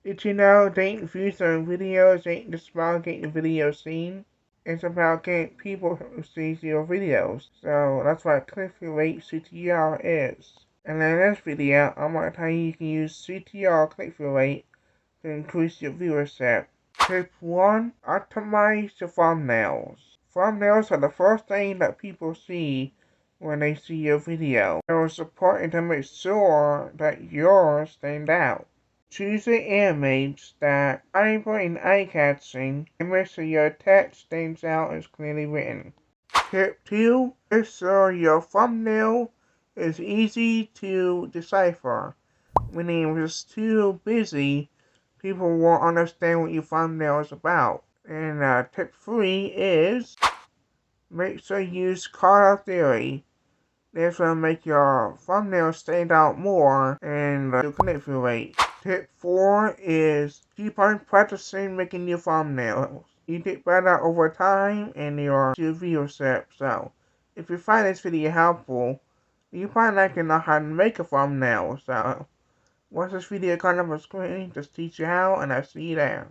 Did you know getting views on videos ain't just about getting the video seen? It's about getting people who see your videos. So that's what click-through rate CTR is. And in this video, I'm going to tell you can use CTR click-through rate to increase your viewership. Tip 1. Optimize your thumbnails. Thumbnails are the first thing that people see when they see your video. So it's important to make sure that yours stand out. Choose an image that is vibrant and eye-catching and make sure your text stands out and is clearly written. Tip 2. Make sure your thumbnail is easy to decipher. When it's too busy, people won't understand what your thumbnail is about. And tip 3 is make sure you use color theory. This will make your thumbnail stand out more and your click-through rate. Tip 4 is keep on practicing making your thumbnails. You get better over time and your viewership. So, if you find this video helpful, you probably like to know how to make a thumbnail. So, once this video comes up on screen, just teach you how, and I'll see you there.